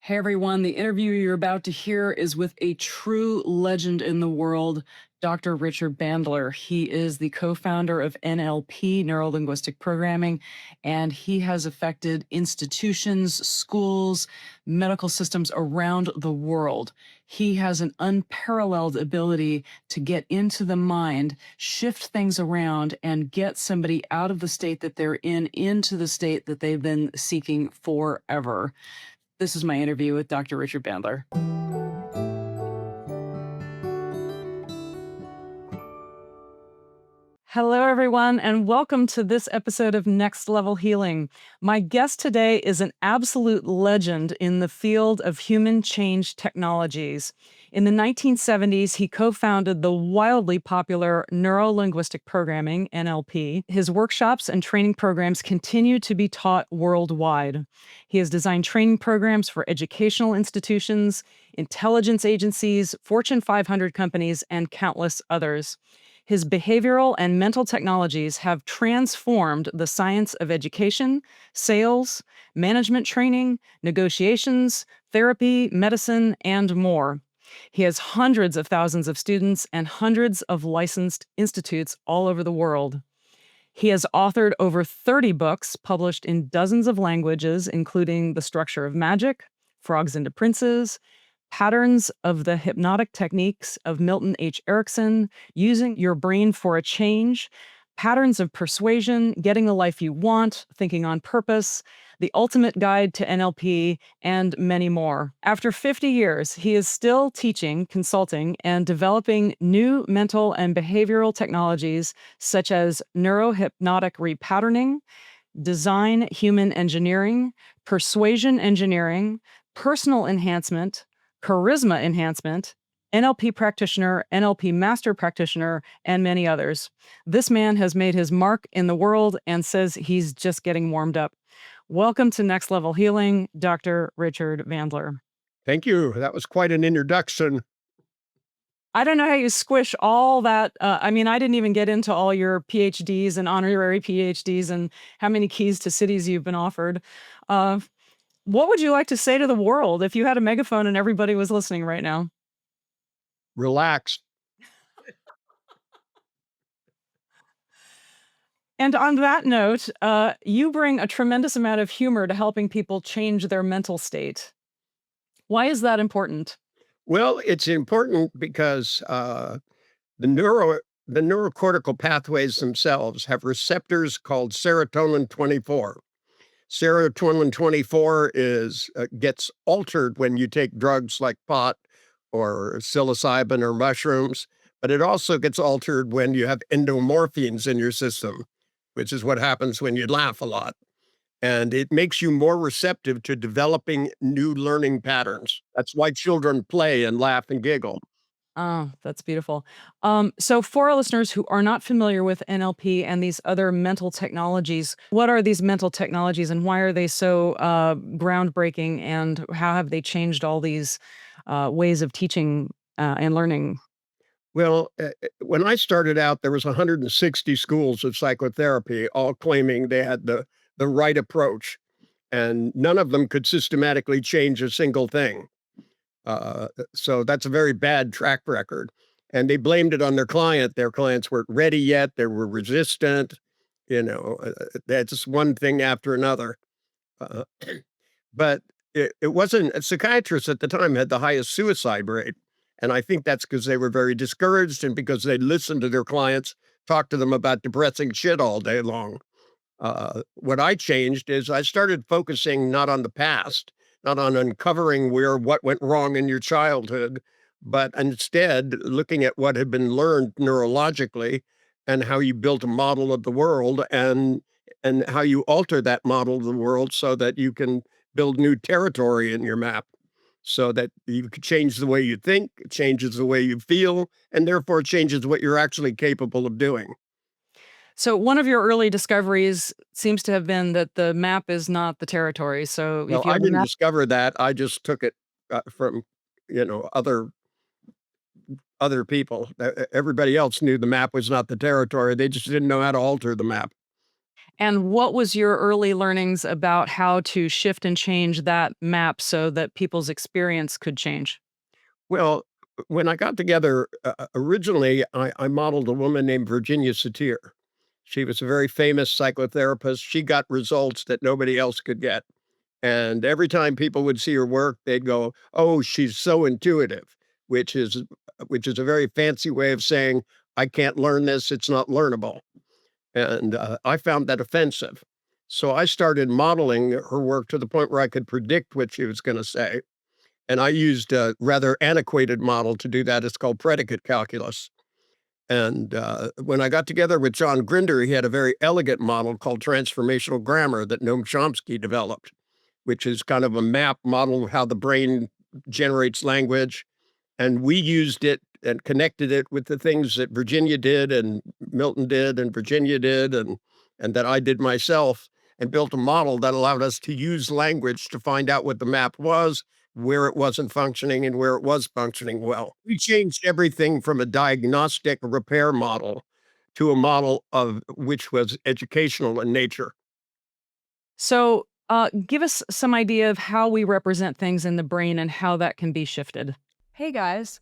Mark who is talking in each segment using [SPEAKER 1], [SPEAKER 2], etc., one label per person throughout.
[SPEAKER 1] Hey everyone, the interview you're about to hear is with a true legend in the world, Dr. Richard Bandler. He is the co founder of NLP, Neuro-Linguistic Programming, and he has affected institutions, schools, medical systems around the world. He has an unparalleled ability to get into the mind, shift things around, and get somebody out of the state that they're in into the state that they've been seeking forever. This is my interview with Dr. Richard Bandler. Hello, everyone, and welcome to this episode of Next Level Healing. My guest today is an absolute legend in the field of human change technologies. In the 1970s, he co-founded the wildly popular Neuro-Linguistic Programming, NLP. His workshops and training programs continue to be taught worldwide. He has designed training programs for educational institutions, intelligence agencies, Fortune 500 companies, and countless others. His behavioral and mental technologies have transformed the science of education, sales, management training, negotiations, therapy, medicine, and more. He has hundreds of thousands of students and hundreds of licensed institutes all over the world. He has authored over 30 books published in dozens of languages, including The Structure of Magic, Frogs into Princes, Patterns of the Hypnotic Techniques of Milton H. Erickson, Using Your Brain for a Change, Patterns of Persuasion, Getting the Life You Want, Thinking on Purpose, The Ultimate Guide to NLP, and many more. After 50 years, he is still teaching, consulting, and developing new mental and behavioral technologies such as neurohypnotic repatterning, design human engineering, persuasion engineering, personal enhancement, charisma enhancement, NLP practitioner, NLP master practitioner, and many others. This man has made his mark in the world and says he's just getting warmed up. Welcome to Next Level Healing, Dr. Richard Bandler.
[SPEAKER 2] Thank you. That was quite an introduction.
[SPEAKER 1] I don't know how you squish all that. I didn't even get into all your PhDs and honorary PhDs and how many keys to cities you've been offered. What would you like to say to the world if you had a megaphone and everybody was listening right now?
[SPEAKER 2] Relax.
[SPEAKER 1] And on that note, you bring a tremendous amount of humor to helping people change their mental state. Why is that important?
[SPEAKER 2] Well, it's important because the neuro the neurocortical pathways themselves have receptors called serotonin 24. Serotonin 24 is gets altered when you take drugs like pot or psilocybin or mushrooms, but it also gets altered when you have endomorphines in your system, which is what happens when you laugh a lot. And it makes you more receptive to developing new learning patterns. That's why children play and laugh and giggle.
[SPEAKER 1] Oh, that's beautiful. So for our listeners who are not familiar with NLP and these other mental technologies, what are these mental technologies and why are they so groundbreaking and how have they changed all these ways of teaching and learning?
[SPEAKER 2] Well, when I started out, there was 160 schools of psychotherapy, all claiming they had the right approach, and none of them could systematically change a single thing. So that's a very bad track record. And they blamed it on their client. Their clients weren't ready yet. They were resistant. That's one thing after another. Uh, but it wasn't, psychiatrists at the time had the highest suicide rate. And I think that's because they were very discouraged and because they listened to their clients talk to them about depressing shit all day long. What I changed is I started focusing not on the past, not on uncovering what went wrong in your childhood, but instead looking at what had been learned neurologically and how you built a model of the world and how you alter that model of the world so that you can build new territory in your map so that you can change the way you think, it changes the way you feel, and therefore changes what you're actually capable of doing.
[SPEAKER 1] So one of your early discoveries seems to have been that the map is not the territory. So
[SPEAKER 2] Well,
[SPEAKER 1] if you
[SPEAKER 2] I
[SPEAKER 1] have a
[SPEAKER 2] didn't
[SPEAKER 1] map,
[SPEAKER 2] discover that, I just took it, from, other people. Everybody else knew the map was not the territory, they just didn't know how to alter the map.
[SPEAKER 1] And what was your early learnings about how to shift and change that map so that people's experience could change?
[SPEAKER 2] Well, when I got together, originally, I modeled a woman named Virginia Satir. She was a very famous psychotherapist. She got results that nobody else could get. And every time people would see her work, they'd go, "Oh, she's so intuitive," which is which is a very fancy way of saying, "I can't learn this, it's not learnable." And, I found that offensive. So I started modeling her work to the point where I could predict what she was gonna say, and I used a rather antiquated model to do that. It's called predicate calculus. And, when I got together with John Grinder, he had a very elegant model called transformational grammar that Noam Chomsky developed, which is kind of a map model of how the brain generates language, and we used it and connected it with the things that Virginia did and Milton did and Virginia did and that I did myself, and built a model that allowed us to use language to find out what the map was, where it wasn't functioning, and where it was functioning well. We changed everything from a diagnostic repair model to a model of which was educational in nature.
[SPEAKER 1] So, give us some idea of how we represent things in the brain and how that can be shifted.
[SPEAKER 3] Hey guys,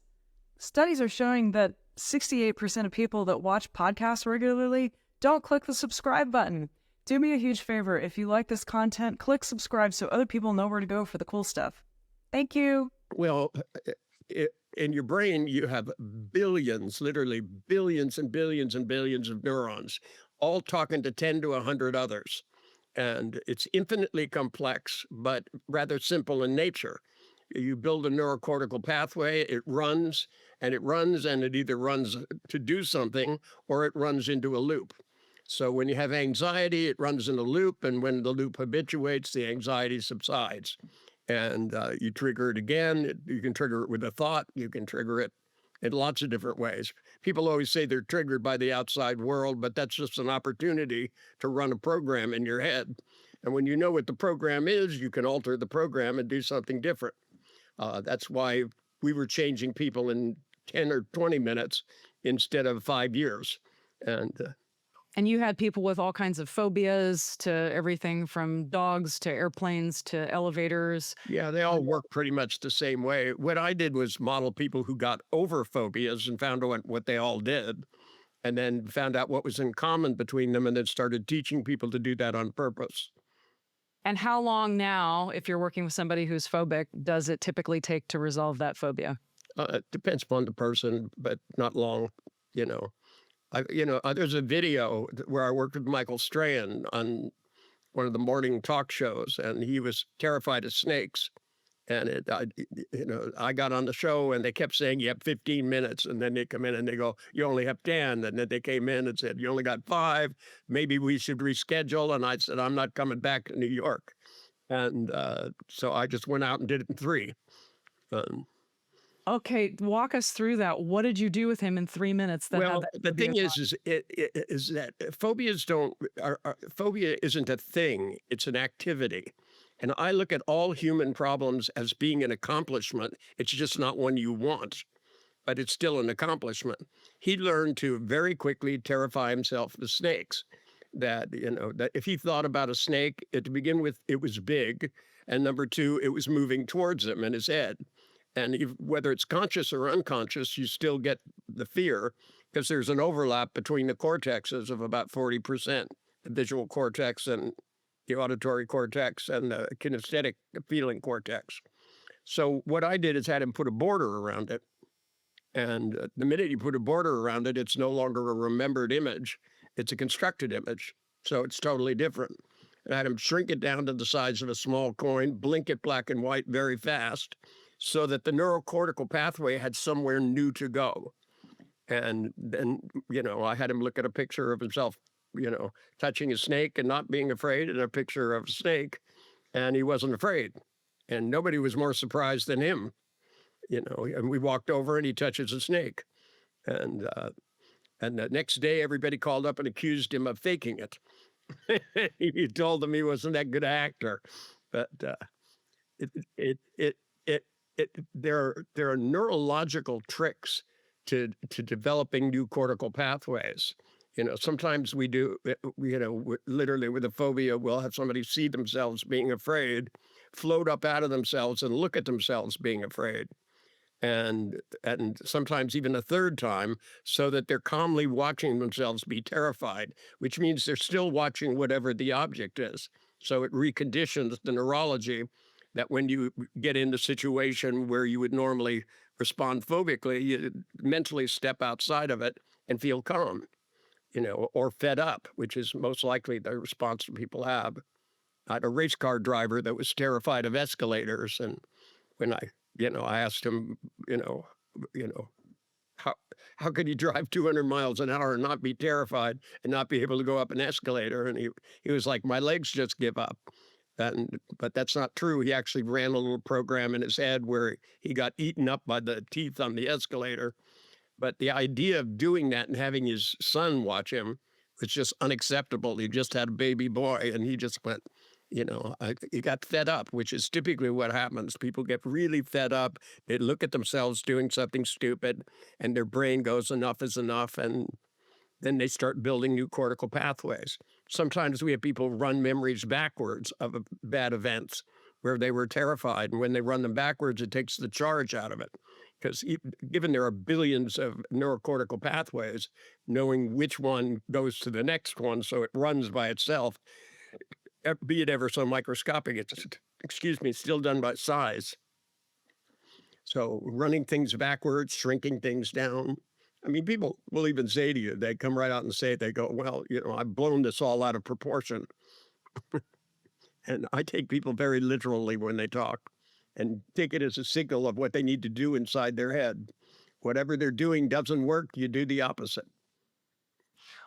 [SPEAKER 3] studies are showing that 68% of people that watch podcasts regularly don't click the subscribe button. Do me a huge favor. If you like this content, click subscribe so other people know where to go for the cool stuff. Thank you.
[SPEAKER 2] Well, in your brain, you have billions, literally billions and billions and billions of neurons, all talking to 10 to 100 others. And it's infinitely complex, but rather simple in nature. You build a neurocortical pathway, it runs and it runs, and it either runs to do something or it runs into a loop. So when you have anxiety, it runs in a loop, and when the loop habituates, the anxiety subsides. And you trigger it again. You can trigger it with a thought. You can trigger it in lots of different ways. People always say they're triggered by the outside world, but that's just an opportunity to run a program in your head. And when you know what the program is, you can alter the program and do something different. That's why we were changing people in 10 or 20 minutes instead of 5 years. And
[SPEAKER 1] And you had people with all kinds of phobias to everything from dogs to airplanes to elevators.
[SPEAKER 2] yeah, they all work pretty much the same way. What I did was model people who got over phobias and found out what they all did, and then found out what was in common between them, and then started teaching people to do that on purpose.
[SPEAKER 1] And how long now, if you're working with somebody who's phobic, does it typically take to resolve that phobia?
[SPEAKER 2] It depends upon the person, but not long, you know. There's a video where I worked with Michael Strahan on one of the morning talk shows, and he was terrified of snakes. And I got on the show, and they kept saying, "You have 15 minutes," and then they come in and they go, "You only have 10." And then they came in and said, "You only got 5. Maybe we should reschedule." And I said, "I'm not coming back to New York." And so I just went out and did it in 3. Um,
[SPEAKER 1] Okay, walk us through that. What did you do with him in 3 minutes that had
[SPEAKER 2] well,
[SPEAKER 1] that
[SPEAKER 2] the
[SPEAKER 1] phobia
[SPEAKER 2] thing
[SPEAKER 1] gone?
[SPEAKER 2] is that phobias don't phobia isn't a thing; it's an activity. And I look at all human problems as being an accomplishment. It's just not one you want, but it's still an accomplishment. He learned to very quickly terrify himself of snakes. That if he thought about a snake, to begin with, it was big, and number two, it was moving towards him in his head. And whether it's conscious or unconscious, you still get the fear because there's an overlap between the cortexes of about 40%, the visual cortex and the auditory cortex and the kinesthetic feeling cortex. So what I did is had him put a border around it. And the minute you put a border around it, it's no longer a remembered image, it's a constructed image. So it's totally different. And I had him shrink it down to the size of a small coin, blink it black and white very fast, so that the neurocortical pathway had somewhere new to go. And then, I had him look at a picture of himself, touching a snake and not being afraid, and a picture of a snake, and he wasn't afraid. And nobody was more surprised than him, and we walked over and he touches a snake. And and the next day everybody called up and accused him of faking it. He told them he wasn't that good an actor. But it it it it there are neurological tricks to developing new cortical pathways. Sometimes we do, literally with a phobia, we'll have somebody see themselves being afraid, float up out of themselves and look at themselves being afraid. And sometimes even a third time, so that they're calmly watching themselves be terrified, which means they're still watching whatever the object is. So it reconditions the neurology that when you get in the situation where you would normally respond phobically, you mentally step outside of it and feel calm, or fed up, which is most likely the response that people have. I had a race car driver that was terrified of escalators, and when I asked him, you know, how could you drive 200 miles an hour and not be terrified and not be able to go up an escalator? And he was like, my legs just give up. But that's not true. He actually ran a little program in his head where he got eaten up by the teeth on the escalator. But the idea of doing that and having his son watch him was just unacceptable. He just had a baby boy, and he just went, he got fed up, which is typically what happens. People get really fed up. They look at themselves doing something stupid, and their brain goes, enough is enough, and then they start building new cortical pathways. Sometimes we have people run memories backwards of bad events where they were terrified, and when they run them backwards, it takes the charge out of it. Because given there are billions of neurocortical pathways, knowing which one goes to the next one so it runs by itself, be it ever so microscopic, it's still done by size. So running things backwards, shrinking things down. I mean, people will even say to you, they come right out and say, they go, well, I've blown this all out of proportion. And I take people very literally when they talk and take it as a signal of what they need to do inside their head. Whatever they're doing doesn't work, you do the opposite.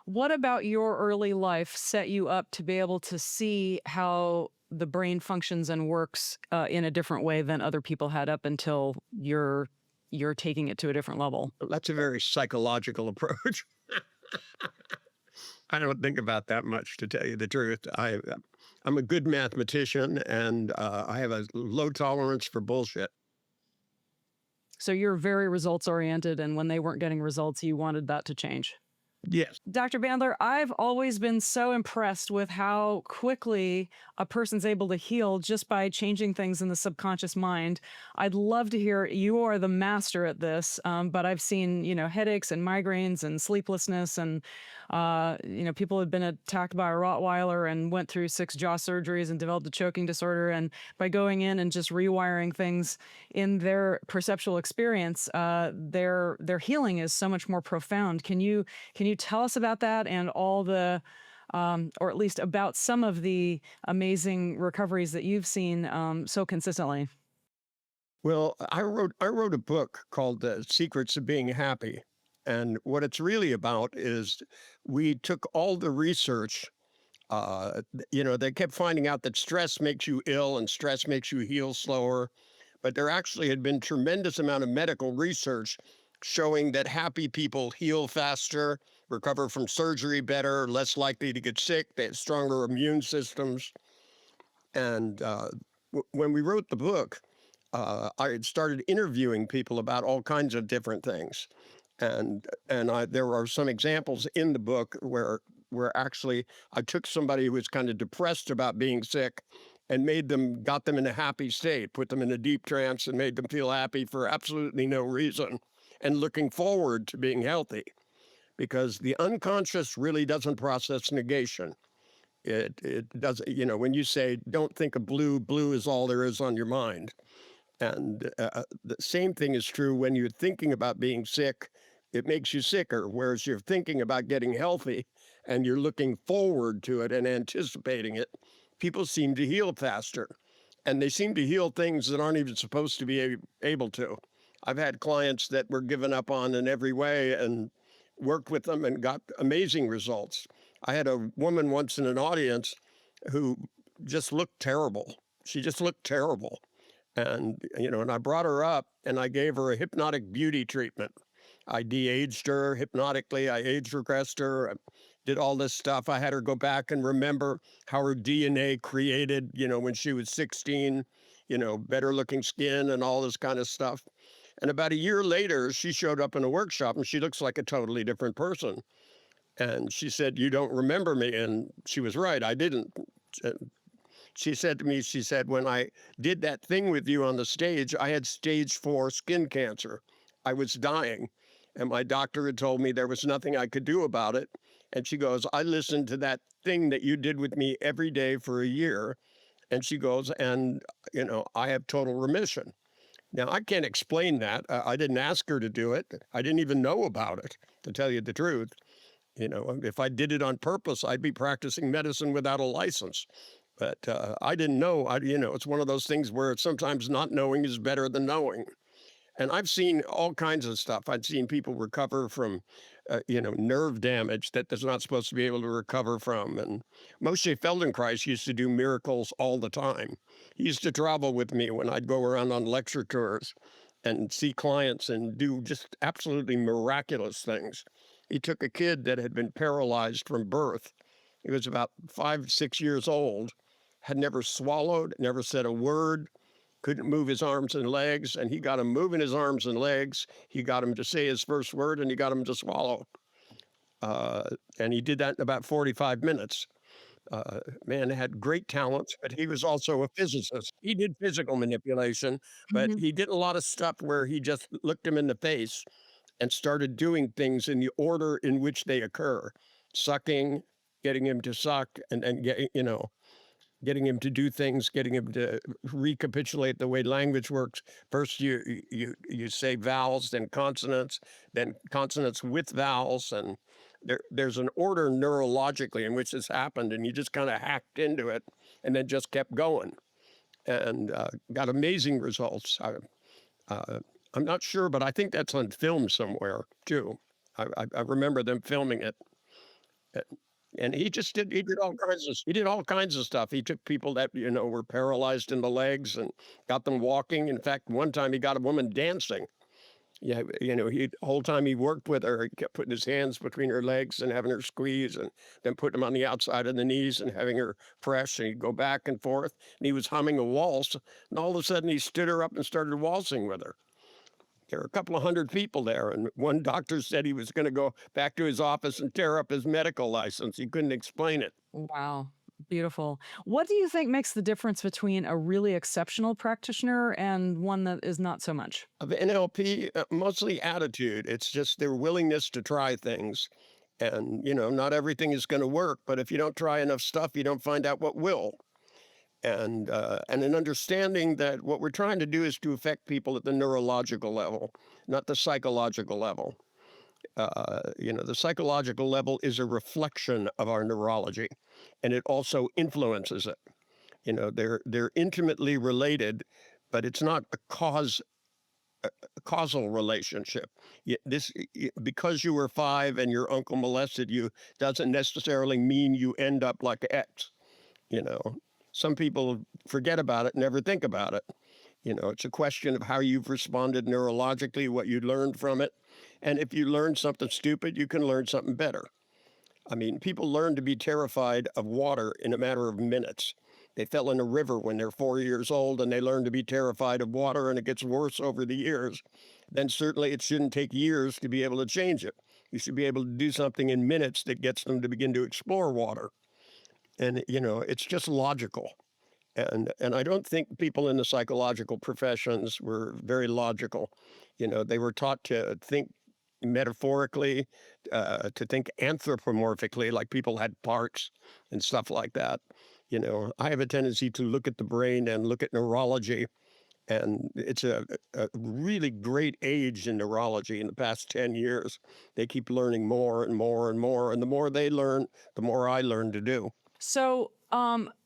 [SPEAKER 1] What about your early life set you up to be able to see how the brain functions and works in a different way than other people had up until you're taking it to a different level?
[SPEAKER 2] That's a very psychological approach. I don't think about that much, to tell you the truth. I'm a good mathematician, and I have a low tolerance for bullshit.
[SPEAKER 1] So you're very results oriented, and when they weren't getting results, you wanted that to change.
[SPEAKER 2] Yes.
[SPEAKER 1] Dr. Bandler, I've always been so impressed with how quickly a person's able to heal just by changing things in the subconscious mind. I'd love to hear, you are the master at this, but I've seen, headaches and migraines and sleeplessness and, people had been attacked by a Rottweiler and went through 6 jaw surgeries and developed a choking disorder. And by going in and just rewiring things in their perceptual experience, their healing is so much more profound. Can you tell us about that and all the, or at least about some of the amazing recoveries that you've seen so consistently?
[SPEAKER 2] Well, I wrote a book called The Secrets of Being Happy. And what it's really about is we took all the research, they kept finding out that stress makes you ill and stress makes you heal slower. But there actually had been tremendous amount of medical research showing that happy people heal faster, recover from surgery better, less likely to get sick, they have stronger immune systems. And when we wrote the book, I had started interviewing people about all kinds of different things. And there are some examples in the book where actually I took somebody who was kind of depressed about being sick and got them in a happy state, put them in a deep trance and made them feel happy for absolutely no reason and looking forward to being healthy. Because the unconscious really doesn't process negation. It does, when you say, don't think of blue is all there is on your mind. And the same thing is true when you're thinking about being sick. It makes you sicker, whereas you're thinking about getting healthy and you're looking forward to it and anticipating it. People seem to heal faster, and they seem to heal things that aren't even supposed to be able to. I've had clients that were given up on in every way and worked with them and got amazing results. I had a woman once in an audience who just looked terrible. She just looked terrible. And, and I brought her up and I gave her a hypnotic beauty treatment. I de-aged her hypnotically. I age regressed her, did all this stuff. I had her go back and remember how her DNA created, when she was 16, better looking skin and all this kind of stuff. And about a year later, she showed up in a workshop and she looks like a totally different person. And she said, "You don't remember me." And she was right. I didn't. She said to me, she said, "When I did that thing with you on the stage, I had stage 4 skin cancer. I was dying. And my doctor had told me there was nothing I could do about it." And she goes, "I listened to that thing that you did with me every day for a year." And she goes, "And, I have total remission." Now, I can't explain that. I didn't ask her to do it. I didn't even know about it, to tell you the truth. If I did it on purpose, I'd be practicing medicine without a license. But I didn't know. It's one of those things where sometimes not knowing is better than knowing. And I've seen all kinds of stuff. I've seen people recover from, nerve damage that they're not supposed to be able to recover from. And Moshe Feldenkrais used to do miracles all the time. He used to travel with me when I'd go around on lecture tours and see clients and do just absolutely miraculous things. He took a kid that had been paralyzed from birth. He was about 5, 6 years old, had never swallowed, never said a word, couldn't move his arms and legs, and he got him moving his arms and legs. He got him to say his first word, and he got him to swallow. And he did that in about 45 minutes. Man had great talents, but he was also a physicist. He did physical manipulation, but
[SPEAKER 1] Mhm.
[SPEAKER 2] he did a lot of stuff where he just looked him in the face and started doing things in the order in which they occur. Sucking, getting him to suck, and getting him to do things, getting him to recapitulate the way language works. First, you say vowels, then consonants with vowels, and there's an order neurologically in which this happened, and you just kind of hacked into it, and then just kept going, and got amazing results. I'm not sure, but I think that's on film somewhere too. I remember them filming it. And he did all kinds of stuff. He took people that, were paralyzed in the legs and got them walking. In fact, one time he got a woman dancing. Yeah, the whole time he worked with her, he kept putting his hands between her legs and having her squeeze, and then putting them on the outside of the knees and having her press, and he'd go back and forth. And he was humming a waltz, and all of a sudden he stood her up and started waltzing with her. There were a couple of hundred people there, and one doctor said he was going to go back to his office and tear up his medical license. He couldn't explain it.
[SPEAKER 1] Wow. Beautiful. What do you think makes the difference between a really exceptional practitioner and one that is not so much?
[SPEAKER 2] Of NLP, mostly attitude. It's just their willingness to try things. And, not everything is going to work, but if you don't try enough stuff, you don't find out what will. And an understanding that what we're trying to do is to affect people at the neurological level, not the psychological level. The psychological level is a reflection of our neurology, and it also influences it. They're intimately related, but it's not a causal relationship. Because you were 5 and your uncle molested you doesn't necessarily mean you end up like X. You know, some people forget about it, never think about it. It's a question of how you've responded neurologically, what you learned from it. And if you learn something stupid, you can learn something better. I mean, people learn to be terrified of water in a matter of minutes. They fell in a river when they're 4 years old and they learn to be terrified of water, and it gets worse over the years. Then certainly it shouldn't take years to be able to change it. You should be able to do something in minutes that gets them to begin to explore water. And, it's just logical. And I don't think people in the psychological professions were very logical. They were taught to think metaphorically, to think anthropomorphically, like people had parts and stuff like that. I have a tendency to look at the brain and look at neurology, and it's a really great age in neurology in the past 10 years. They keep learning more and more and more, and the more they learn, the more I learn to do.
[SPEAKER 1] So,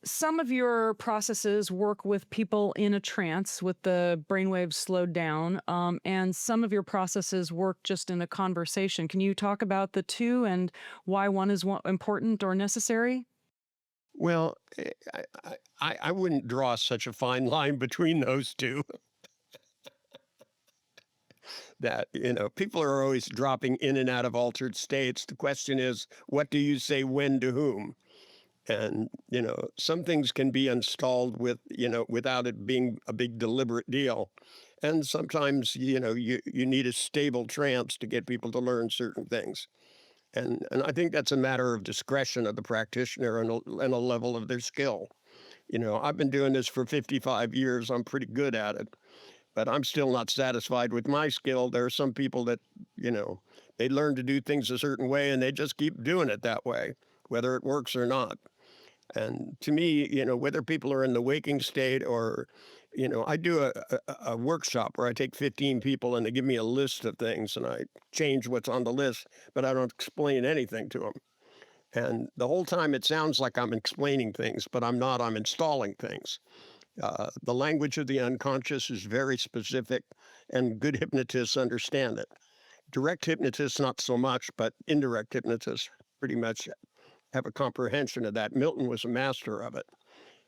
[SPEAKER 1] some of your processes work with people in a trance with the brainwaves slowed down, and some of your processes work just in a conversation. Can you talk about the two and why one is important or necessary?
[SPEAKER 2] Well, I wouldn't draw such a fine line between those two. That, people are always dropping in and out of altered states. The question is, what do you say when to whom? And, some things can be installed without it being a big deliberate deal. And sometimes, you need a stable trance to get people to learn certain things. And I think that's a matter of discretion of the practitioner and a level of their skill. I've been doing this for 55 years. I'm pretty good at it, but I'm still not satisfied with my skill. There are some people that, they learn to do things a certain way and they just keep doing it that way, whether it works or not. And to me, whether people are in the waking state or, I do a workshop where I take 15 people and they give me a list of things and I change what's on the list, but I don't explain anything to them. And the whole time it sounds like I'm explaining things, but I'm not. I'm installing things. The language of the unconscious is very specific, and good hypnotists understand it. Direct hypnotists, not so much, but indirect hypnotists pretty much have a comprehension of that. Milton was a master of it.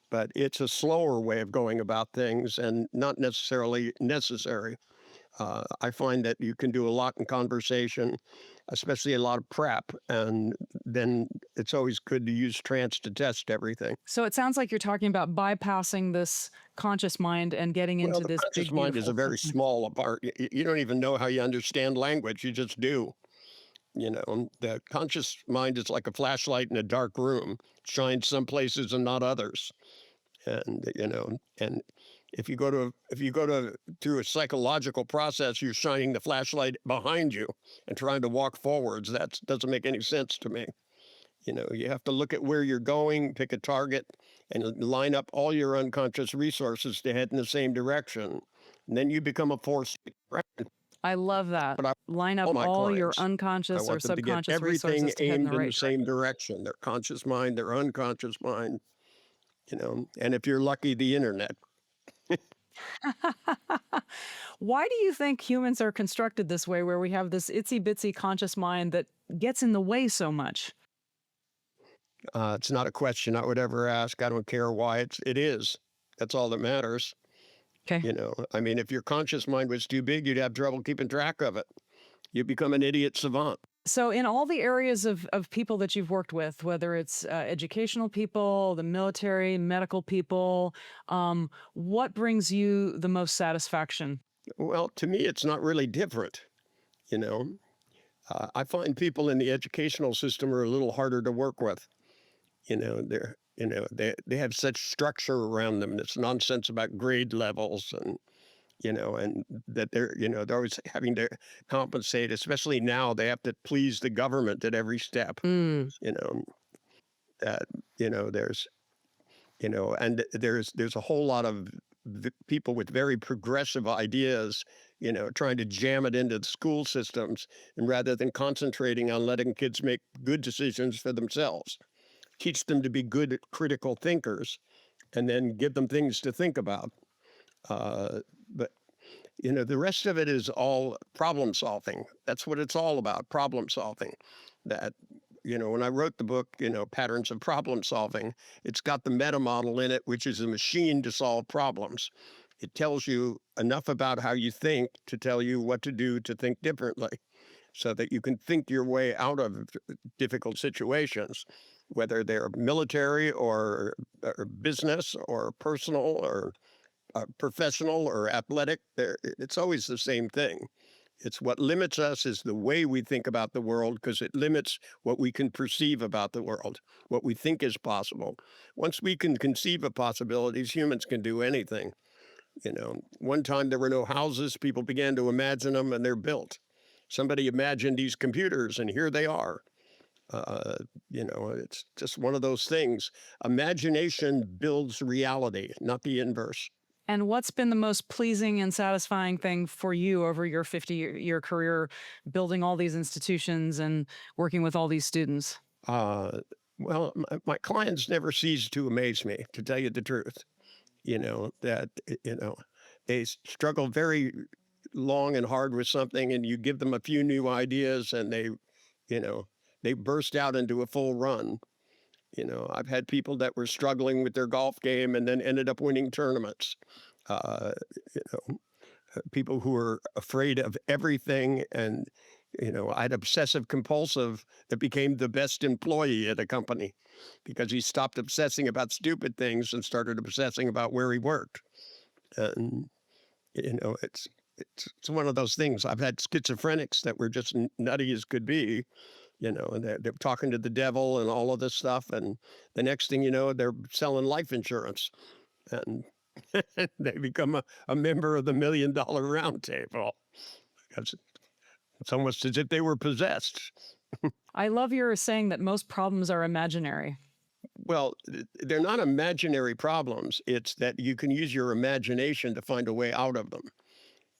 [SPEAKER 2] But it's a slower way of going about things and not necessarily necessary. I find that you can do a lot in conversation, especially a lot of prep, and then it's always good to use trance to test everything.
[SPEAKER 1] So it sounds like you're talking about bypassing this conscious mind and getting
[SPEAKER 2] Well,
[SPEAKER 1] into
[SPEAKER 2] the
[SPEAKER 1] this
[SPEAKER 2] conscious
[SPEAKER 1] big,
[SPEAKER 2] mind is a
[SPEAKER 1] beautiful
[SPEAKER 2] very
[SPEAKER 1] system.
[SPEAKER 2] small part. You don't even know how you understand language. You just do. The conscious mind is like a flashlight in a dark room. It shines some places and not others. And if you go to through a psychological process, you're shining the flashlight behind you and trying to walk forwards. That doesn't make any sense to me. You have to look at where you're going, pick a target, and line up all your unconscious resources to head in the same direction. And then you become a force.
[SPEAKER 1] I love that.
[SPEAKER 2] But I
[SPEAKER 1] Line up
[SPEAKER 2] all my
[SPEAKER 1] all your
[SPEAKER 2] clients, I
[SPEAKER 1] unconscious or
[SPEAKER 2] want them to get
[SPEAKER 1] subconscious
[SPEAKER 2] everything
[SPEAKER 1] resources to head in the
[SPEAKER 2] aimed in the
[SPEAKER 1] right
[SPEAKER 2] same
[SPEAKER 1] direction.
[SPEAKER 2] direction, their conscious mind, their unconscious mind, and if you're lucky, the internet.
[SPEAKER 1] Why do you think humans are constructed this way, where we have this itsy bitsy conscious mind that gets in the way so much?
[SPEAKER 2] It's not a question I would ever ask. I don't care why it is. That's all that matters.
[SPEAKER 1] Okay.
[SPEAKER 2] I mean, if your conscious mind was too big, you'd have trouble keeping track of it. You become an idiot savant.
[SPEAKER 1] So, in all the areas of people that you've worked with, whether it's educational people, the military, medical people, what brings you the most satisfaction?
[SPEAKER 2] Well, to me, it's not really different. You know, I find people in the educational system are a little harder to work with. They have such structure around them. This nonsense about grade levels and that they're always having to compensate, especially now they have to please the government at every step.
[SPEAKER 1] Mm.
[SPEAKER 2] You know, that, there's, and there's a whole lot of people with very progressive ideas, trying to jam it into the school systems, and rather than concentrating on letting kids make good decisions for themselves, teach them to be good critical thinkers, and then give them things to think about. But the rest of it is all problem solving. That's what it's all about, problem solving. That, when I wrote the book, Patterns of Problem Solving, it's got the meta model in it, which is a machine to solve problems. It tells you enough about how you think to tell you what to do to think differently, so that you can think your way out of difficult situations, whether they're military or business or personal or professional or athletic. It's always the same thing. It's what limits us is the way we think about the world, because it limits what we can perceive about the world, what we think is possible. Once we can conceive of possibilities, humans can do anything. One time there were no houses, people began to imagine them, and they're built. Somebody imagined these computers, and here they are. It's just one of those things. Imagination builds reality, not the inverse.
[SPEAKER 1] And what's been the most pleasing and satisfying thing for you over your 50-year career building all these institutions and working with all these students?
[SPEAKER 2] Well, my clients never cease to amaze me, to tell you the truth. That, they struggle very long and hard with something, and you give them a few new ideas and they burst out into a full run. I've had people that were struggling with their golf game and then ended up winning tournaments. Uh, you know, People who were afraid of everything, and I had obsessive compulsive that became the best employee at a company because he stopped obsessing about stupid things and started obsessing about where he worked. And it's one of those things. I've had schizophrenics that were just nutty as could be, And they're talking to the devil and all of this stuff. And the next thing you know, they're selling life insurance. And they become a member of the $1 Million Round Table. It's almost as if they were possessed.
[SPEAKER 1] I love your saying that most problems are imaginary.
[SPEAKER 2] Well, they're not imaginary problems. It's that you can use your imagination to find a way out of them.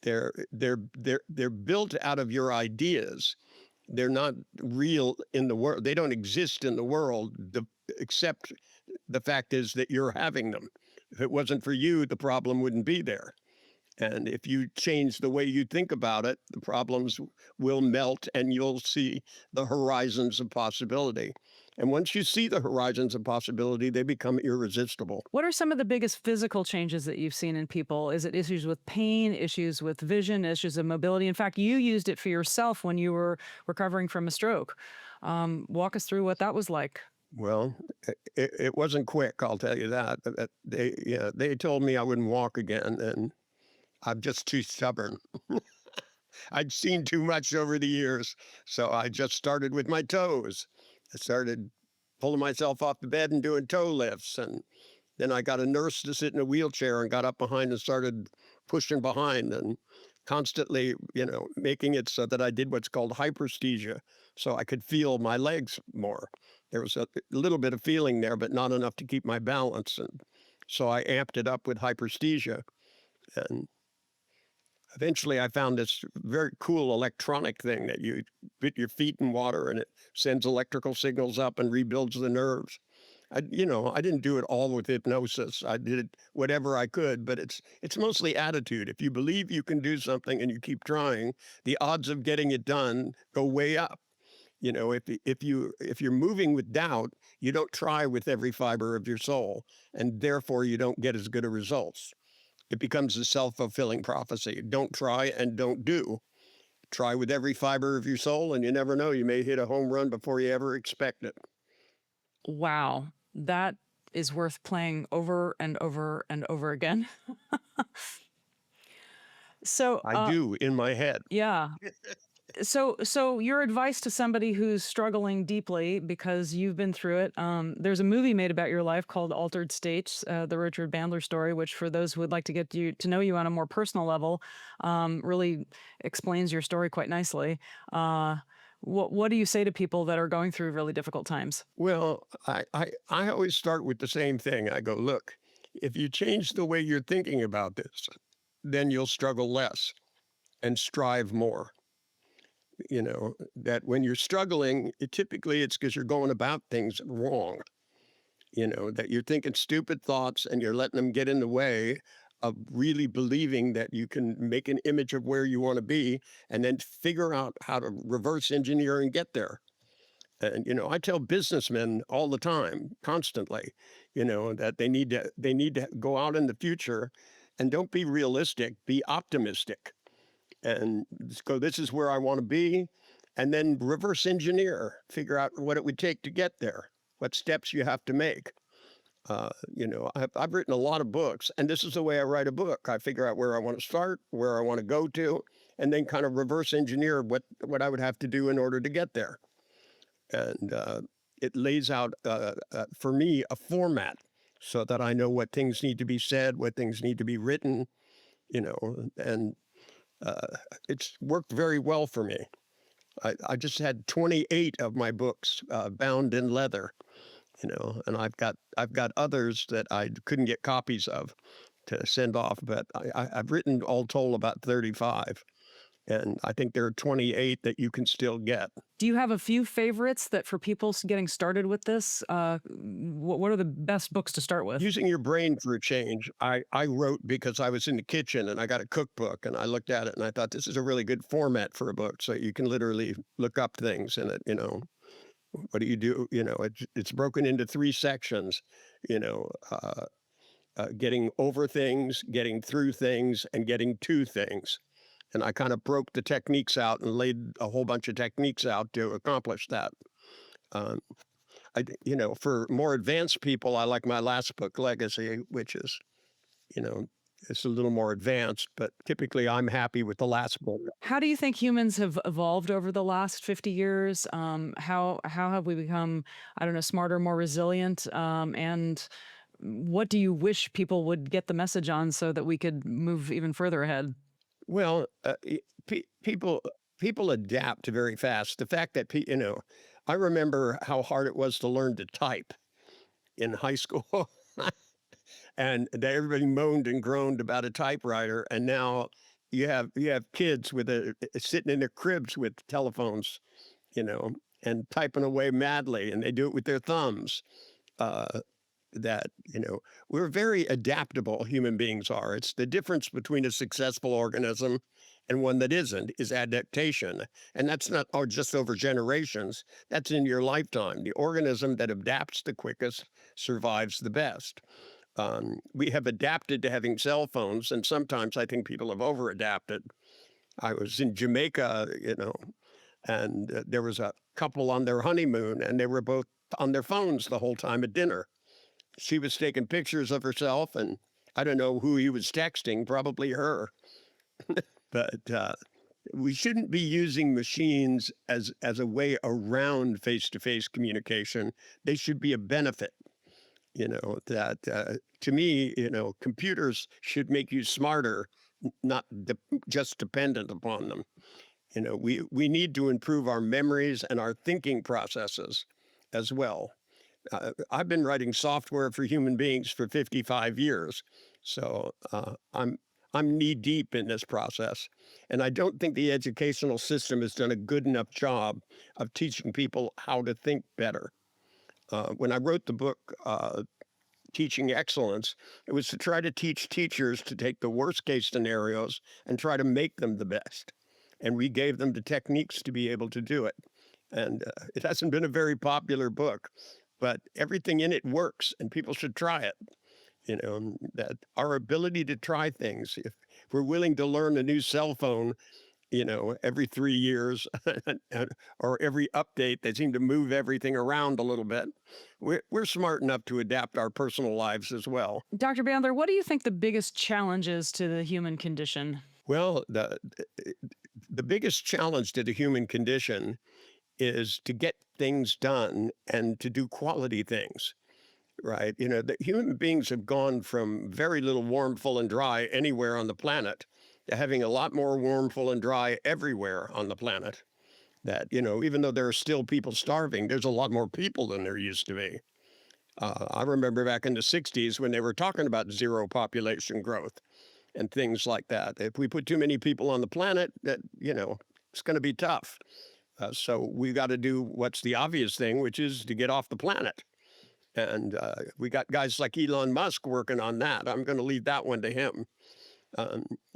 [SPEAKER 2] They're built out of your ideas. They're not real in the world. They don't exist in the world, except the fact is that you're having them. If it wasn't for you, the problem wouldn't be there. And if you change the way you think about it, the problems will melt and you'll see the horizons of possibility. And once you see the horizons of possibility, they become irresistible.
[SPEAKER 1] What are some of the biggest physical changes that you've seen in people? Is it issues with pain, issues with vision, issues of mobility? In fact, you used it for yourself when you were recovering from a stroke. Walk us through what that was like.
[SPEAKER 2] Well, it wasn't quick, I'll tell you that. They told me I wouldn't walk again, and I'm just too stubborn. I'd seen too much over the years, so I just started with my toes. I started pulling myself off the bed and doing toe lifts, and then I got a nurse to sit in a wheelchair and got up behind and started pushing behind and constantly, making it so that I did what's called hyperesthesia, so I could feel my legs more. There was a little bit of feeling there, but not enough to keep my balance, and so I amped it up with hyperesthesia. And eventually I found this very cool electronic thing that you put your feet in water and it sends electrical signals up and rebuilds the nerves. I didn't do it all with hypnosis. I did whatever I could, but it's mostly attitude. If you believe you can do something and you keep trying, the odds of getting it done go way up. If you're moving with doubt, you don't try with every fiber of your soul, and therefore you don't get as good of results. It becomes a self-fulfilling prophecy. Don't try and don't do. Try with every fiber of your soul, and you never know. You may hit a home run before you ever expect it.
[SPEAKER 1] Wow, that is worth playing over and over and over again. So
[SPEAKER 2] I do in my head.
[SPEAKER 1] Yeah. So your advice to somebody who's struggling deeply because you've been through it. There's a movie made about your life called Altered States, the Richard Bandler story, which for those who would like to get you to know you on a more personal level, really explains your story quite nicely. What do you say to people that are going through really difficult times?
[SPEAKER 2] Well, I always start with the same thing. I go, look, if you change the way you're thinking about this, then you'll struggle less and strive more. That when you're struggling, typically it's because you're going about things wrong. That you're thinking stupid thoughts and you're letting them get in the way of really believing that you can make an image of where you want to be and then figure out how to reverse engineer and get there. And, I tell businessmen all the time, constantly, that they need to go out in the future and don't be realistic, be optimistic. And go, this is where I want to be, and then reverse engineer, figure out what it would take to get there, what steps you have to make. I've written a lot of books, and this is the way I write a book. I figure out where I want to start, where I want to go to, and then kind of reverse engineer what I would have to do in order to get there. And it lays out, for me, a format so that I know what things need to be said, what things need to be written, and it's worked very well for me. I just had 28 of my books bound in leather, and I've got others that I couldn't get copies of to send off, but I've written all told about 35. And I think there are 28 that you can still get.
[SPEAKER 1] Do you have a few favorites that for people getting started with this, what are the best books to start with?
[SPEAKER 2] Using Your Brain for a Change. I wrote because I was in the kitchen and I got a cookbook and I looked at it and I thought this is a really good format for a book. So you can literally look up things in it, What do you do? It's broken into 3 sections, getting over things, getting through things, and getting to things. And I kind of broke the techniques out and laid a whole bunch of techniques out to accomplish that. For more advanced people, I like my last book, Legacy, which is, it's a little more advanced, but typically I'm happy with the last book.
[SPEAKER 1] How do you think humans have evolved over the last 50 years? How have we become, I don't know, smarter, more resilient? And what do you wish people would get the message on so that we could move even further ahead?
[SPEAKER 2] Well, people adapt very fast. The fact that I remember how hard it was to learn to type in high school, and that everybody moaned and groaned about a typewriter, and now you have kids with sitting in their cribs with telephones, you know, and typing away madly, and they do it with their thumbs. Uh, that we're very adaptable, human beings are. It's the difference between a successful organism and one that isn't is adaptation, and that's not just over generations. That's in your lifetime. The organism that adapts the quickest survives the best. We have adapted to having cell phones, and sometimes I think people have over adapted. I was in Jamaica, and there was a couple on their honeymoon, and they were both on their phones the whole time at dinner. She was taking pictures of herself, and I don't know who he was texting, probably her. But we shouldn't be using machines as a way around face-to-face communication. They should be a benefit. That to me, computers should make you smarter, not just dependent upon them. We need to improve our memories and our thinking processes as well. I've been writing software for human beings for 55 years, so I'm knee deep in this process, and I don't think the educational system has done a good enough job of teaching people how to think better. When I wrote the book, Teaching Excellence, it was to try to teach teachers to take the worst case scenarios and try to make them the best. And we gave them the techniques to be able to do it. And it hasn't been a very popular book, but everything in it works and people should try it. That our ability to try things, if we're willing to learn a new cell phone, every 3 years or every update, they seem to move everything around a little bit. We're smart enough to adapt our personal lives as well.
[SPEAKER 1] Dr. Bandler, what do you think the biggest challenge is to the human condition?
[SPEAKER 2] Well, the biggest challenge to the human condition is to get things done and to do quality things, right? The human beings have gone from very little warm, full, and dry anywhere on the planet to having a lot more warm, full, and dry everywhere on the planet. That, even though there are still people starving, there's a lot more people than there used to be. I remember back in the 60s when they were talking about zero population growth and things like that. If we put too many people on the planet, that, it's going to be tough. So we got to do what's the obvious thing, which is to get off the planet. And we got guys like Elon Musk working on that. I'm going to leave that one to him.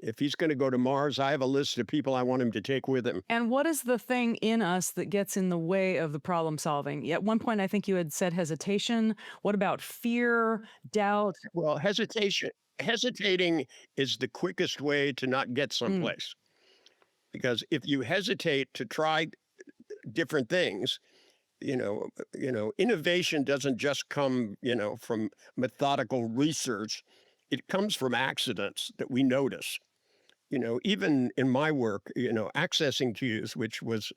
[SPEAKER 2] If he's going to go to Mars, I have a list of people I want him to take with him.
[SPEAKER 1] And what is the thing in us that gets in the way of the problem solving? At one point, I think you had said hesitation. What about fear, doubt?
[SPEAKER 2] Well, hesitating is the quickest way to not get someplace. Because if you hesitate to try different things, innovation doesn't just come, from methodical research. It comes from accidents that we notice. Even in my work, accessing cues, which was,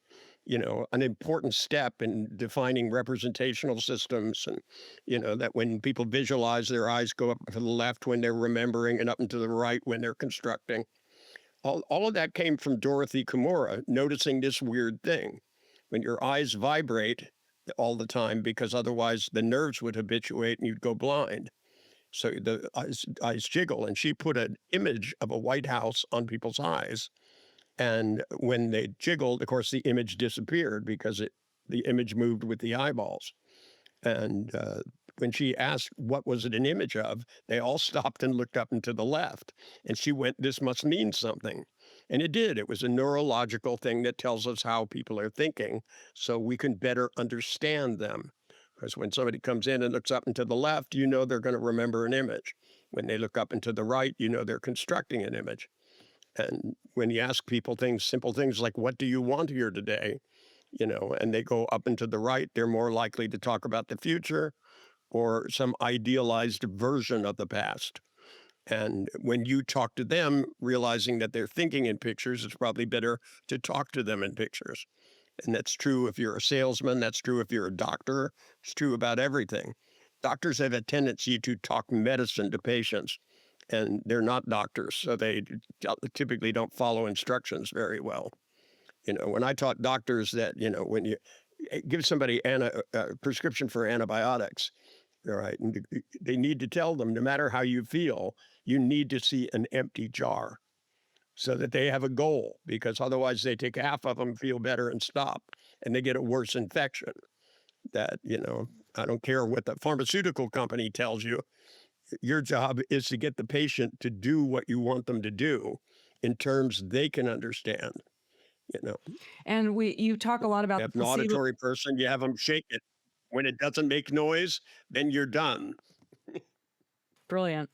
[SPEAKER 2] an important step in defining representational systems, and, that when people visualize, their eyes go up to the left when they're remembering and up and to the right when they're constructing. All of that came from Dorothy Kimura noticing this weird thing. When your eyes vibrate all the time, because otherwise the nerves would habituate and you'd go blind. So the eyes jiggle, and she put an image of a White House on people's eyes. And when they jiggled, of course, the image disappeared because the image moved with the eyeballs. And when she asked what was it an image of, they all stopped and looked up and to the left. And she went, this must mean something. And it did. It was a neurological thing that tells us how people are thinking so we can better understand them. Because when somebody comes in and looks up and to the left, they're going to remember an image. When they look up and to the right, they're constructing an image. And when you ask people simple things like, what do you want here today? And they go up and to the right, they're more likely to talk about the future or some idealized version of the past. And when you talk to them, realizing that they're thinking in pictures, it's probably better to talk to them in pictures. And that's true if you're a salesman. That's true if you're a doctor. It's true about everything. Doctors have a tendency to talk medicine to patients, and they're not doctors, so they typically don't follow instructions very well. When I taught doctors that, when you give somebody a prescription for antibiotics, all right, and they need to tell them, no matter how you feel, you need to see an empty jar so that they have a goal, because otherwise they take half of them, feel better, and stop, and they get a worse infection. That, I don't care what the pharmaceutical company tells you. Your job is to get the patient to do what you want them to do in terms they can understand. You know,
[SPEAKER 1] And you talk a lot about the
[SPEAKER 2] have an
[SPEAKER 1] placebo.
[SPEAKER 2] auditory person, you have them shake it. When it doesn't make noise, then you're done.
[SPEAKER 1] Brilliant.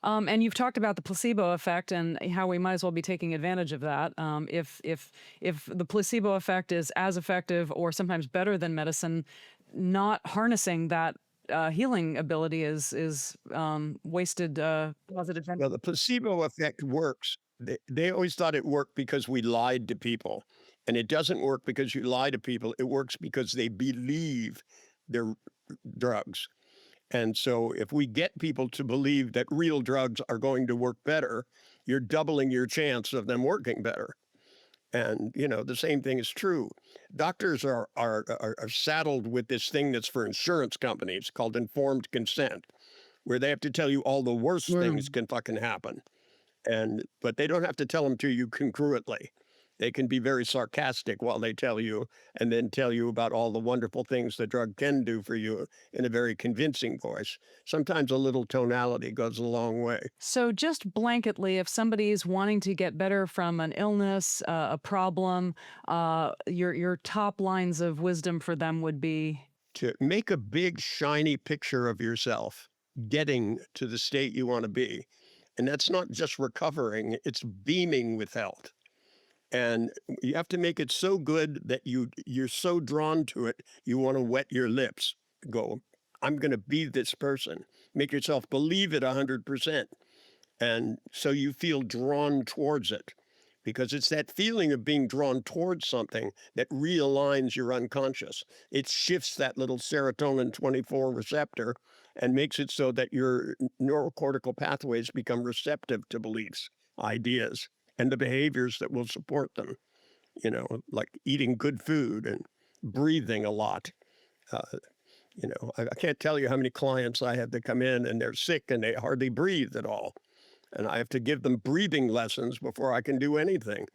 [SPEAKER 1] And you've talked about the placebo effect and how we might as well be taking advantage of that. If the placebo effect is as effective or sometimes better than medicine, not harnessing that healing ability is wasted positive energy.
[SPEAKER 2] Well, the placebo effect works. They always thought it worked because we lied to people. And it doesn't work because you lie to people. It works because they believe their drugs. And so if we get people to believe that real drugs are going to work better, you're doubling your chance of them working better. And, the same thing is true. Doctors are saddled with this thing that's for insurance companies called informed consent, where they have to tell you all the worst things can fucking happen. But they don't have to tell them to you congruently. They can be very sarcastic while they tell you, and then tell you about all the wonderful things the drug can do for you in a very convincing voice. Sometimes a little tonality goes a long way.
[SPEAKER 1] So just blanketly, if somebody's wanting to get better from an illness, a problem, your top lines of wisdom for them would be?
[SPEAKER 2] To make a big, shiny picture of yourself getting to the state you want to be. And that's not just recovering, it's beaming with health. And you have to make it so good that you're so drawn to it, you want to wet your lips. Go, I'm going to be this person. Make yourself believe it 100%. And so you feel drawn towards it, because it's that feeling of being drawn towards something that realigns your unconscious. It shifts that little serotonin 24 receptor and makes it so that your neurocortical pathways become receptive to beliefs, ideas, and the behaviors that will support them, like eating good food and breathing a lot. I can't tell you how many clients I have that come in and they're sick and they hardly breathe at all. And I have to give them breathing lessons before I can do anything,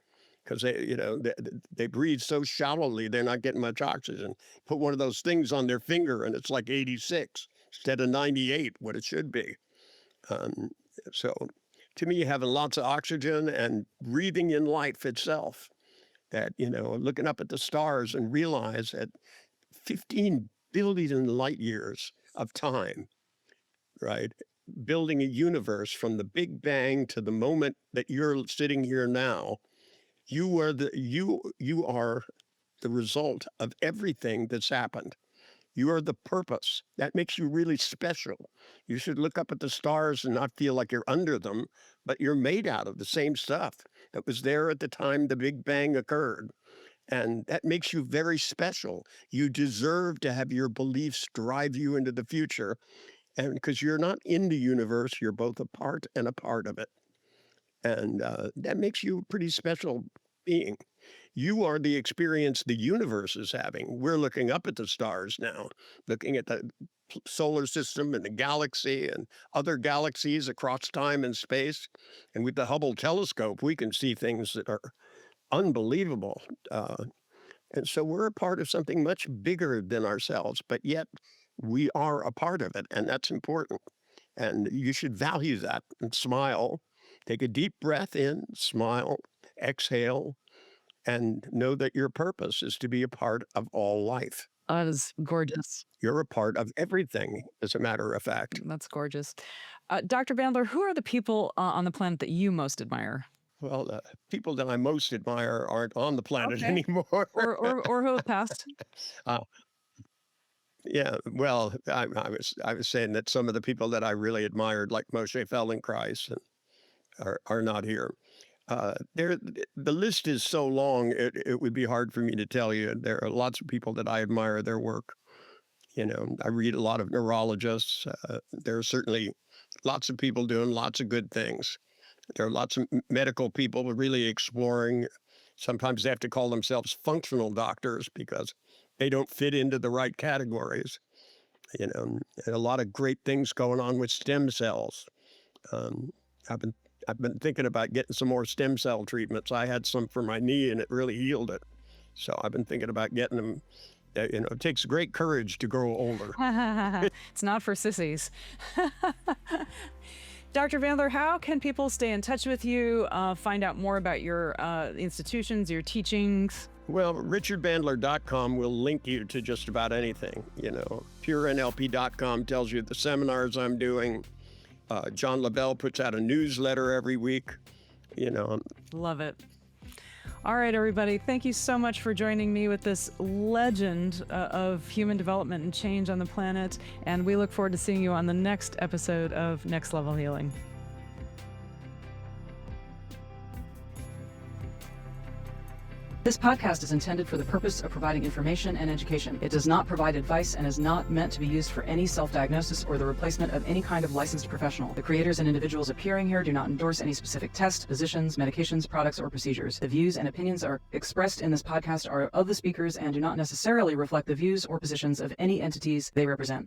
[SPEAKER 2] because they breathe so shallowly, they're not getting much oxygen. Put one of those things on their finger and it's like 86 instead of 98, what it should be. So to me, having lots of oxygen and breathing in life itself, that, looking up at the stars and realize that 15 billion light years of time, right? Building a universe from the Big Bang to the moment that you're sitting here now, you are the result of everything that's happened. You are the purpose. That makes you really special. You should look up at the stars and not feel like you're under them, but you're made out of the same stuff that was there at the time the Big Bang occurred. And that makes you very special. You deserve to have your beliefs drive you into the future. And because you're not in the universe, you're both a part and a part of it. And that makes you a pretty special being. You are the experience the universe is having. We're looking up at the stars now, looking at the solar system and the galaxy and other galaxies across time and space. And with the Hubble telescope, we can see things that are unbelievable. And so we're a part of something much bigger than ourselves, but yet we are a part of it, and that's important. And you should value that and smile. Take a deep breath in, smile, exhale, and know that your purpose is to be a part of all life.
[SPEAKER 1] That is gorgeous.
[SPEAKER 2] You're a part of everything, as a matter of fact.
[SPEAKER 1] That's gorgeous. Dr. Bandler, who are the people on the planet that you most admire?
[SPEAKER 2] Well, people that I most admire aren't on the planet anymore.
[SPEAKER 1] or who have passed?
[SPEAKER 2] Yeah, well, I was saying that some of the people that I really admired, like Moshe Feldenkrais, are not here. The list is so long, it would be hard for me to tell you. There are lots of people that I admire their work. I read a lot of neurologists. There are certainly lots of people doing lots of good things. There are lots of medical people really exploring. Sometimes they have to call themselves functional doctors because they don't fit into the right categories. And a lot of great things going on with stem cells. Um, I've been thinking about getting some more stem cell treatments. I had some for my knee and it really healed it. So I've been thinking about getting them. It takes great courage to grow older.
[SPEAKER 1] It's not for sissies. Dr. Bandler, how can people stay in touch with you, find out more about your institutions, your teachings?
[SPEAKER 2] Well, richardbandler.com will link you to just about anything. PureNLP.com tells you the seminars I'm doing. John LaBelle puts out a newsletter every week.
[SPEAKER 1] Love it. All right, everybody. Thank you so much for joining me with this legend of human development and change on the planet. And we look forward to seeing you on the next episode of Next Level Healing.
[SPEAKER 3] This podcast is intended for the purpose of providing information and education. It does not provide advice and is not meant to be used for any self-diagnosis or the replacement of any kind of licensed professional. The creators and individuals appearing here do not endorse any specific tests, positions, medications, products, or procedures. The views and opinions are expressed in this podcast are of the speakers and do not necessarily reflect the views or positions of any entities they represent.